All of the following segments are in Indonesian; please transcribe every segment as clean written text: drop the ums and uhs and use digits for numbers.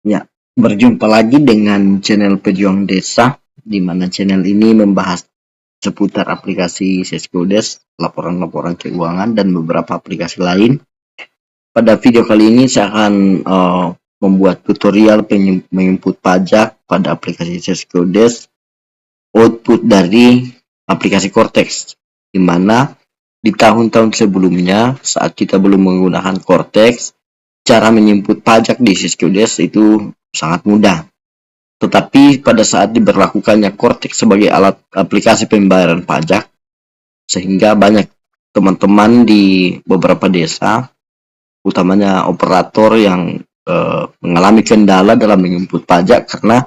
Ya, berjumpa lagi dengan channel Pejuang Desa, di mana channel ini membahas seputar aplikasi Sescodes, laporan-laporan keuangan, dan beberapa aplikasi lain. Pada video kali ini saya akan membuat tutorial menginput pajak pada aplikasi Sescodes, output dari aplikasi Cortex, di mana di tahun-tahun sebelumnya saat kita belum menggunakan Cortex, cara menginput pajak di Sescodes itu sangat mudah. Tetapi pada saat diberlakukannya Cortex sebagai alat aplikasi pembayaran pajak, sehingga banyak teman-teman di beberapa desa, utamanya operator yang mengalami kendala dalam menginput pajak karena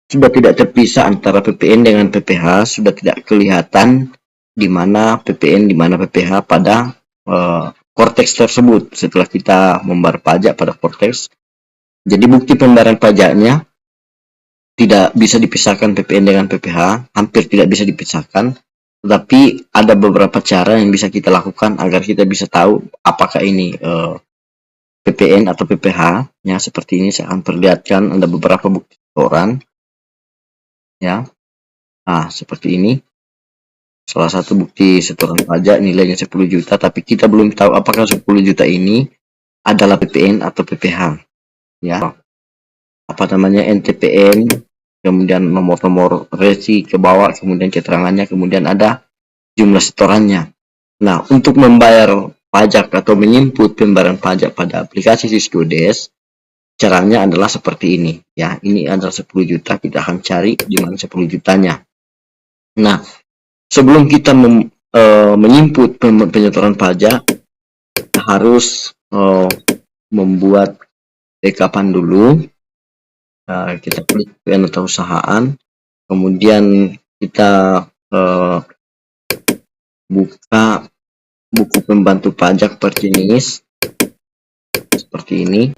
sudah tidak terpisah antara PPN dengan PPh, sudah tidak kelihatan di mana PPN, di mana PPh pada Cortex tersebut setelah kita membayar pajak pada Cortex. Jadi bukti pembayaran pajaknya tidak bisa dipisahkan PPN dengan PPh, hampir tidak bisa dipisahkan, tetapi ada beberapa cara yang bisa kita lakukan agar kita bisa tahu apakah ini PPN atau PPh. Ya, seperti ini saya akan perlihatkan ada beberapa bukti setoran. Ya, nah seperti ini. Salah satu bukti setoran pajak nilainya 10 juta, tapi kita belum tahu apakah 10 juta ini adalah PPN atau PPh. Ya, apa namanya, NTPN, kemudian nomor-nomor resi ke bawah, kemudian keterangannya, kemudian ada jumlah setorannya. Nah, untuk membayar pajak atau menginput pembayaran pajak pada aplikasi Sescodes, caranya adalah seperti ini. Ya, ini adalah 10 juta, kita akan cari di mana 10 jutanya. Nah, sebelum kita menginput penyetoran pajak, kita harus membuat backupan dulu. Kita klik penata usahaan, kemudian kita buka buku pembantu pajak per jenis seperti ini,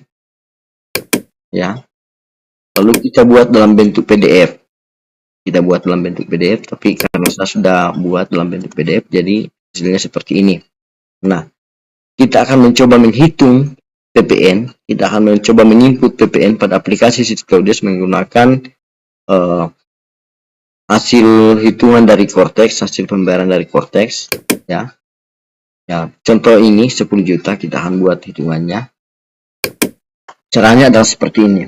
ya. Lalu kita buat dalam bentuk PDF. Kita buat dalam bentuk PDF, tapi karena saya sudah buat dalam bentuk PDF, jadi hasilnya seperti ini. Nah, kita akan mencoba menghitung PPN, kita akan mencoba menginput PPN pada aplikasi Sescodes menggunakan hasil hitungan dari Cortex, hasil pembayaran dari Cortex, ya. Ya, contoh ini 10 juta, kita akan buat hitungannya. Caranya adalah seperti ini.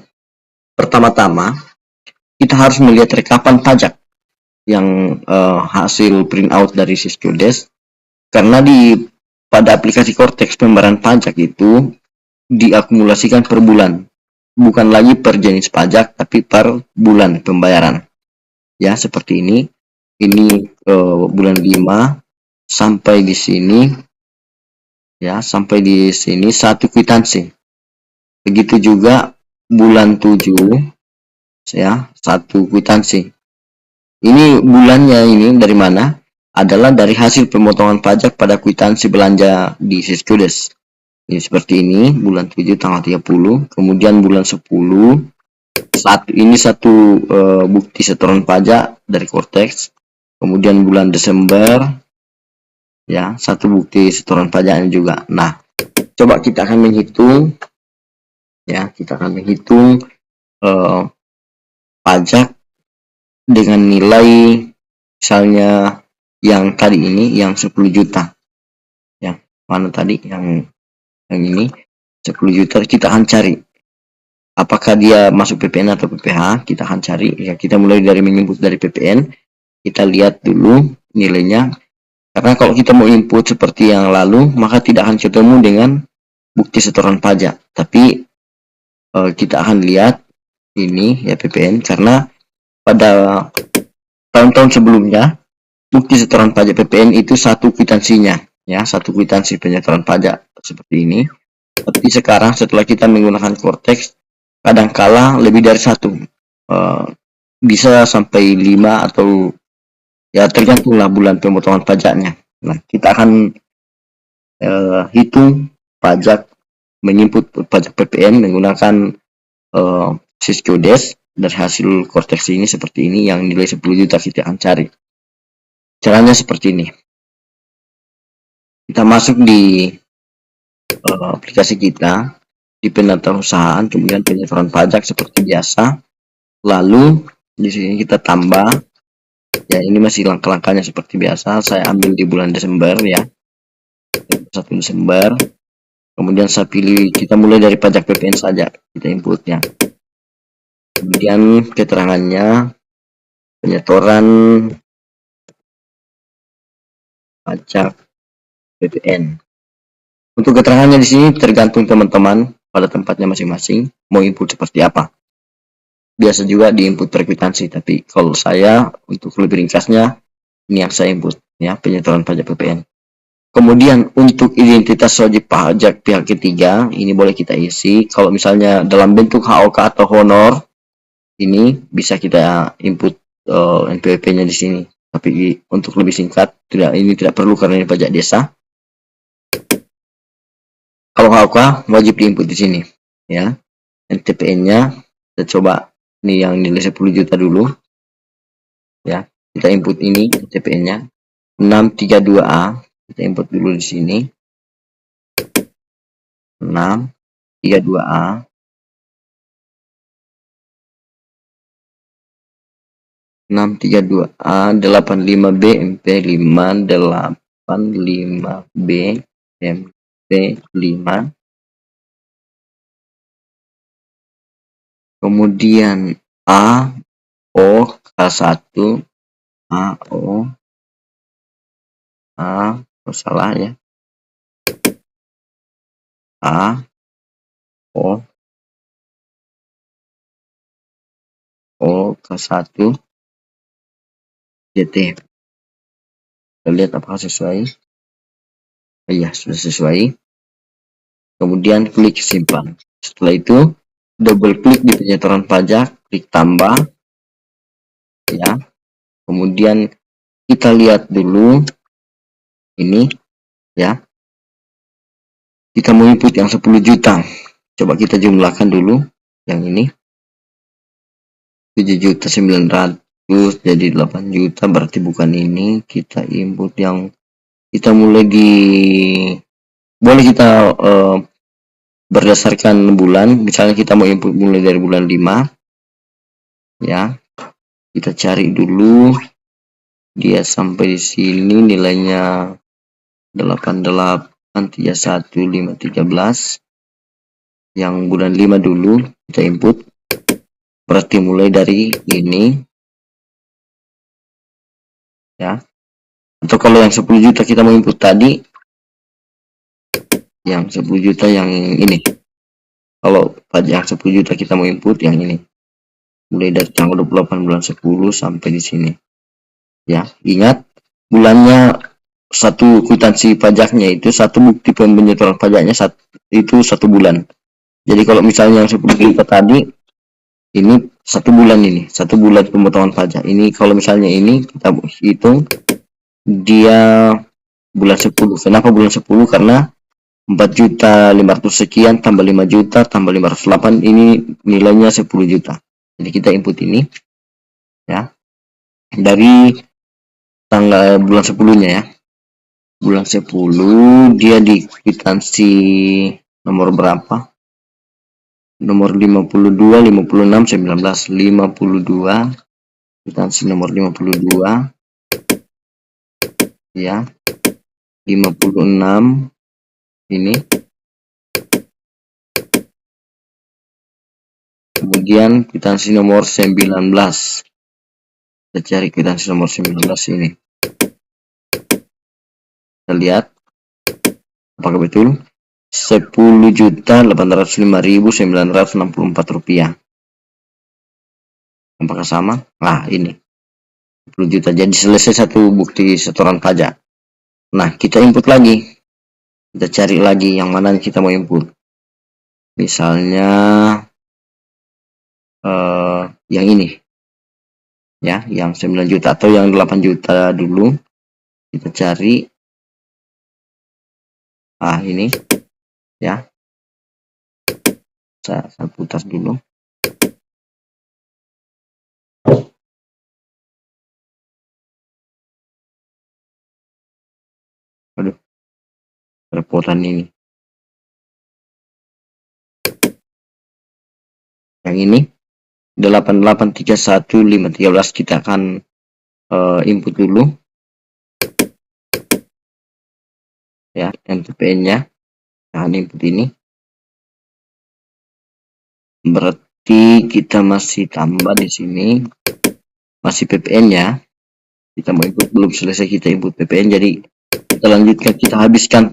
Pertama-tama, kita harus melihat rekapan pajak yang hasil printout dari Sescodes, karena pada aplikasi Cortex pembayaran pajak itu diakumulasikan per bulan, bukan lagi per jenis pajak, tapi per bulan pembayaran. Ya, seperti ini. Ini bulan 5 sampai di sini, ya, sampai di sini satu kwitansi. Begitu juga bulan 7, ya, satu kwitansi. Ini bulannya ini dari mana? Adalah dari hasil pemotongan pajak pada kwitansi belanja di Sescodes. Ini seperti ini, bulan 7 tanggal 30, kemudian bulan 10, ini satu bukti setoran pajak dari Cortex, kemudian bulan Desember, ya, satu bukti setoran pajaknya juga. Nah, coba kita akan menghitung, ya, kita akan menghitung pajak dengan nilai misalnya yang tadi ini, yang 10 juta, ya, mana tadi yang ini 10 juta, kita akan cari apakah dia masuk PPN atau PPh. Kita akan cari, ya, kita mulai dari menginput dari PPN, kita lihat dulu nilainya, karena kalau kita mau input seperti yang lalu maka tidak akan ketemu dengan bukti setoran pajak, tapi kita akan lihat ini, ya, PPN, karena pada tahun-tahun sebelumnya bukti setoran pajak PPN itu satu kwitansinya, ya, satu kwitansi penyetoran pajak seperti ini. Tapi sekarang setelah kita menggunakan Cortex, kadangkala lebih dari satu, bisa sampai 5 atau, ya, tergantunglah bulan pemotongan pajaknya. Nah, kita akan hitung pajak, menginput pajak PPN menggunakan Sescodes dari hasil Cortex ini seperti ini, yang nilai 10 juta kita akan cari. Caranya seperti ini. Kita masuk di aplikasi kita, di penetausahaan, kemudian penyetoran pajak seperti biasa. Lalu di sini kita tambah, ya ini masih langkah-langkahnya seperti biasa. Saya ambil di bulan Desember ya, 1 Desember. Kemudian saya pilih, kita mulai dari pajak PPN saja, kita inputnya. Kemudian keterangannya, penyetoran pajak PPN. Untuk keterangannya di sini tergantung teman-teman pada tempatnya masing-masing mau input seperti apa. Biasa juga di input per kwitansi, tapi kalau saya untuk lebih ringkasnya ini yang saya input ya, penyetoran pajak PPN. Kemudian untuk identitas wajib pajak pihak ketiga ini boleh kita isi. Kalau misalnya dalam bentuk HOK atau honor, ini bisa kita input NPWP-nya di sini. Tapi untuk lebih singkat, ini tidak perlu karena ini pajak desa. Kalau HOK wajib diinput di sini, ya. NTPN-nya kita coba ini yang nilai 10 juta dulu, ya. Kita input ini NTPN-nya 632A. Kita input dulu di sini 632A. 632A 85B MP5 85B MP5. Kemudian AO K1 AO salah ya, AO K1 JT. Kita lihat apakah sesuai. Iya, sudah sesuai. Kemudian klik simpan. Setelah itu double klik di penyetoran pajak, klik tambah ya. Kemudian kita lihat dulu ini ya. Kita mau input yang 10 juta. Coba kita jumlahkan dulu yang ini. 7.900.000 jadi 8 juta, berarti bukan ini. Kita input yang kita mulai di, boleh kita berdasarkan bulan. Misalnya kita mau input mulai dari bulan 5 ya. Kita cari dulu dia sampai di sini nilainya 8831.513. Yang bulan 5 dulu kita input, berarti mulai dari ini ya. Atau kalau yang 10 juta kita mau input tadi, yang 10 juta yang ini. Kalau pajak yang 10 juta kita mau input yang ini, mulai dari tanggal 28 bulan 10 sampai di sini ya. Ingat, bulannya satu kwitansi pajaknya itu, satu bukti penyetoran pajaknya itu 1 bulan. Jadi kalau misalnya yang 10 juta tadi ini 1 bulan, ini 1 bulan pemotongan pajak. Ini kalau misalnya ini kita hitung dia bulan 10. Kenapa bulan 10? Karena 4.500.000 sekian tambah 5 juta tambah 508, ini nilainya 10 juta. Jadi kita input ini ya dari tanggal bulan 10-nya ya. Bulan 10 dia di kwitansi nomor berapa? Nomor 52, 56, 19, 52, kwitansi nomor 52 ya. 56 ini. Kemudian kwitansi nomor 19. Kita cari kwitansi nomor 19 ini. Kita lihat apakah betul 10.805.964 rupiah. Apakah sama? Nah, ini 10 juta. Jadi selesai satu bukti setoran pajak. Nah, kita input lagi. Kita cari lagi yang mana kita mau input. Misalnya yang ini. Ya, yang 9 juta atau yang 8 juta dulu. Kita cari ini ya. Saya putar dulu. Aduh, repotan ini. yang ini 8831513 kita akan input dulu ya, MPPN-nya akan input ini. Berarti kita masih tambah di sini, masih PPN-nya. Kita mau input, belum selesai kita input PPN, jadi kita lanjutkan, kita habiskan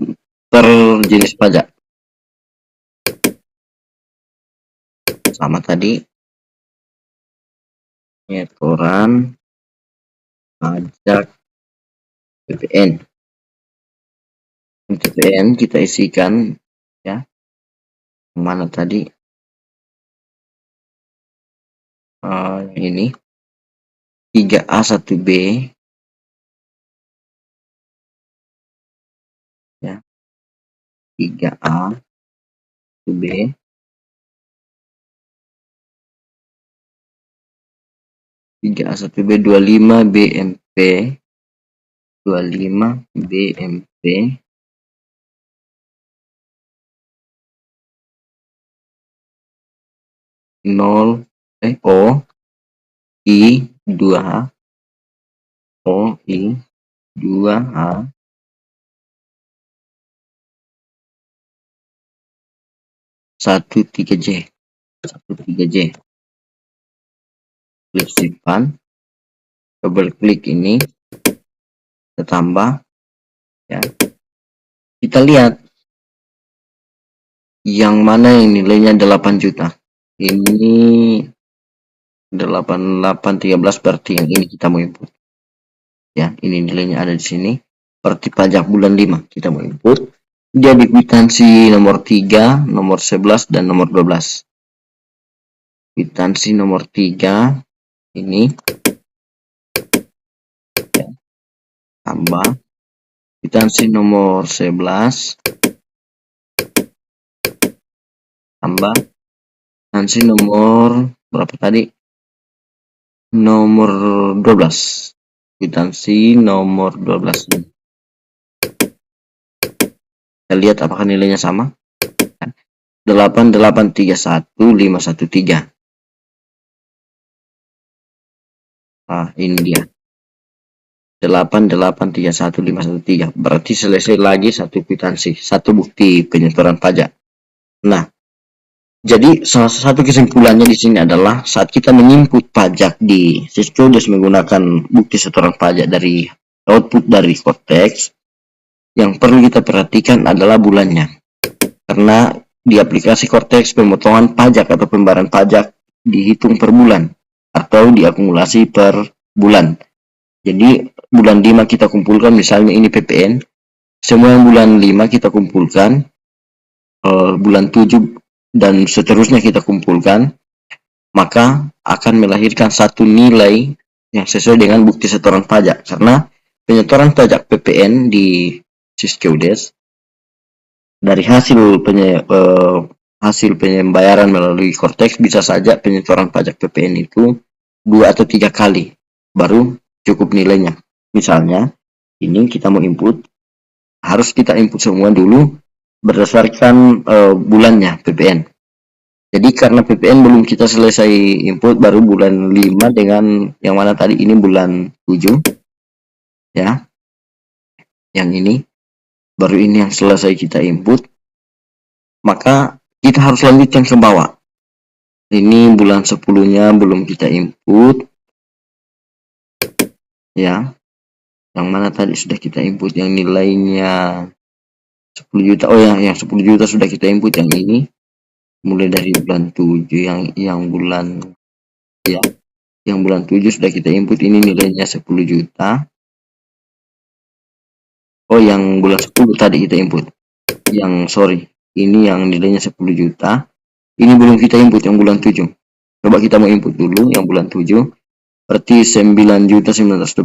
per jenis pajak. Sama tadi, koran, pajak, PPN. PPN kita isikan ya, mana tadi yang ini 3A 1B ya, 3A 1B, A 1B 25 BMP 25 BMP 0 O I 2H O I 2H 13J 13J. Klik simpan, double klik ini, kita tambah ya. Kita lihat yang mana yang nilainya 8 juta. Ini 8813, berarti yang ini kita mau input. Ya, ini nilainya ada di sini. Berarti pajak bulan 5 kita mau input. Jadi kwitansi nomor 3, nomor 11 dan nomor 12. Kwitansi nomor 3 ini ya, tambah kwitansi nomor 11 tambah kwitansi nomor berapa tadi, nomor 12, kwitansi nomor 12 ini. Kita lihat apakah nilainya sama. 8831513. Nah, ini dia 8831513. Berarti selesai lagi satu kwitansi, satu bukti penyetoran pajak. Nah, jadi salah satu kesimpulannya di sini adalah saat kita menginput pajak di Syscodes menggunakan bukti setoran pajak dari output dari Cortex, yang perlu kita perhatikan adalah bulannya. Karena di aplikasi Cortex pemotongan pajak atau pembayaran pajak dihitung per bulan atau diakumulasi per bulan. Jadi bulan 5 kita kumpulkan, misalnya ini PPN, semua yang bulan 5 kita kumpulkan, bulan 7 dan seterusnya kita kumpulkan, maka akan melahirkan satu nilai yang sesuai dengan bukti setoran pajak. Karena penyetoran pajak PPN di Syscodes dari hasil pembayaran melalui Cortex, bisa saja penyetoran pajak PPN itu 2 atau 3 kali baru cukup nilainya. Misalnya ini kita mau input, harus kita input semua dulu berdasarkan bulannya PPN. Jadi karena PPN belum kita selesai input, baru bulan 5 dengan yang mana tadi ini bulan 7 ya, yang ini baru ini yang selesai kita input, maka kita harus lanjutkan ke bawah. Ini bulan 10-nya belum kita input ya, yang mana tadi sudah kita input yang nilainya 10 juta. Oh ya, yang 10 juta sudah kita input, yang ini mulai dari bulan 7, yang bulan ya, yang bulan 7 sudah kita input, ini nilainya 10 juta. Oh, yang bulan 10 tadi kita input. Ini yang nilainya 10 juta. Ini belum kita input yang bulan 7. Coba kita mau input dulu yang bulan 7. Berarti 9.927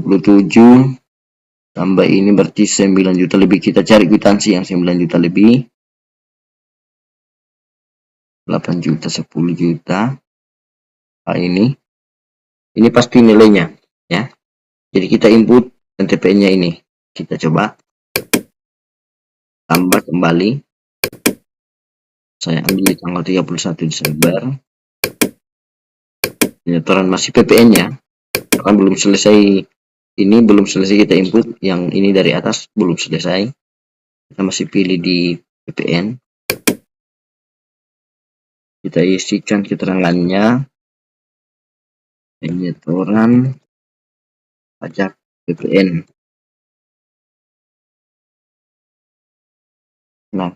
tambah ini berarti 9 juta lebih. Kita cari kwitansi yang 9 juta lebih. 8 juta, 10 juta. Nah, ini pasti nilainya ya. Jadi kita input NTPN-nya ini. Kita coba tambah kembali. Saya ambil di tanggal 31 Desember. penyetoran masih PPN ya, karena belum selesai, ini belum selesai kita input, yang ini dari atas belum selesai, kita masih pilih di PPN, kita isikan keterangannya, penyetoran pajak PPN. Nah,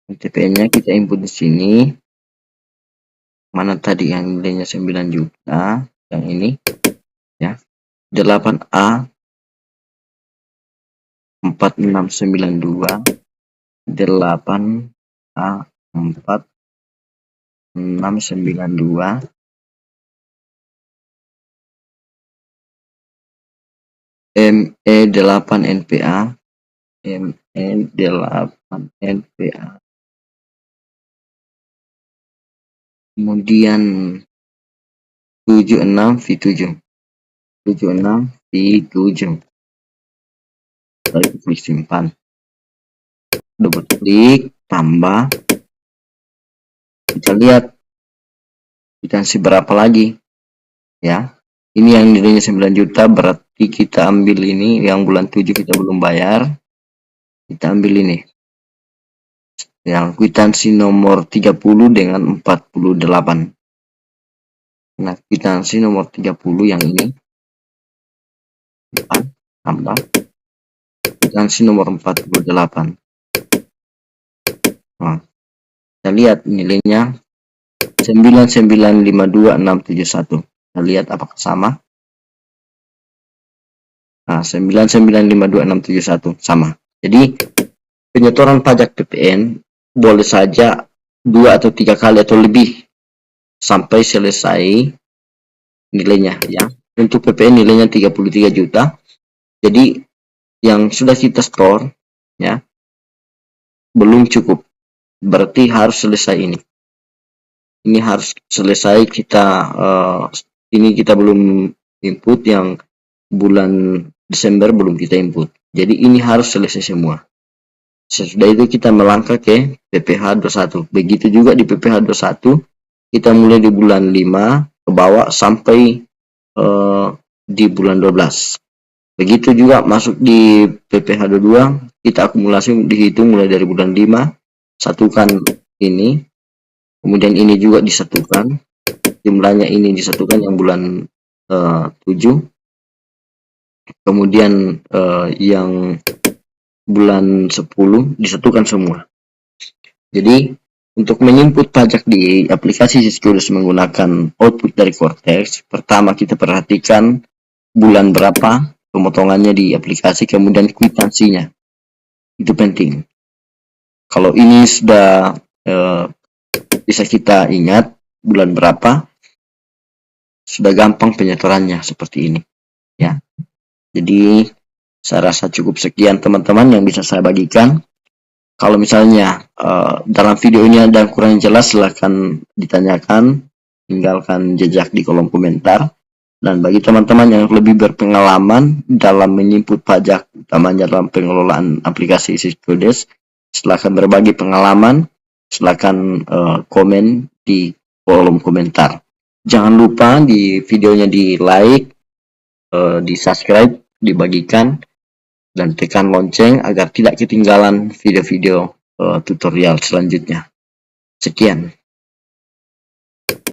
PPN-nya kita input di sini. Mana tadi yang nilainya 9 juta, yang ini ya, 8A 4692, 8A 4692, ME8 NPA, ME8 NPA, kemudian 76 V7, 76 V7, lalu klik simpan, double klik, tambah, kita lihat kwitansi berapa lagi ya. Ini yang nilainya 9 juta, berarti kita ambil ini yang bulan 7 kita belum bayar, kita ambil ini yang kwitansi nomor 30 dengan 48. Nah, kwitansi nomor 30 yang ini tambah kwitansi nomor 48. Nah, kita lihat nilainya 9952671. Kita lihat apakah sama. Nah, 9952671 sama. Jadi penyetoran pajak PPN boleh saja 2 atau 3 kali atau lebih sampai selesai nilainya ya. Untuk PPN nilainya 33 juta. Jadi yang sudah kita store ya belum cukup. Berarti harus selesai ini. Ini harus selesai kita ini kita belum input, yang bulan Desember belum kita input. Jadi ini harus selesai semua. Sesudah itu kita melangkah ke PPh 21. Begitu juga di PPh 21, kita mulai di bulan 5 ke bawah sampai di bulan 12. Begitu juga masuk di PPh 22, kita akumulasi dihitung mulai dari bulan 5, satukan ini, kemudian ini juga disatukan, jumlahnya ini disatukan yang bulan 7, kemudian yang bulan 10 disatukan semua. Jadi untuk menyinput pajak di aplikasi Syscodes menggunakan output dari Cortex, pertama kita perhatikan bulan berapa pemotongannya di aplikasi, kemudian kwitansinya. Itu penting. Kalau ini sudah bisa kita ingat bulan berapa, sudah gampang penyetorannya seperti ini ya. Jadi saya rasa cukup sekian teman-teman yang bisa saya bagikan. Kalau misalnya dalam video ini ada yang kurang jelas, silahkan ditanyakan, tinggalkan jejak di kolom komentar. Dan bagi teman-teman yang lebih berpengalaman dalam menyinput pajak, utamanya dalam pengelolaan aplikasi Syscodes, silahkan berbagi pengalaman, silahkan komen di kolom komentar. Jangan lupa di videonya di like, di subscribe, dibagikan, dan tekan lonceng agar tidak ketinggalan video-video tutorial selanjutnya. Sekian.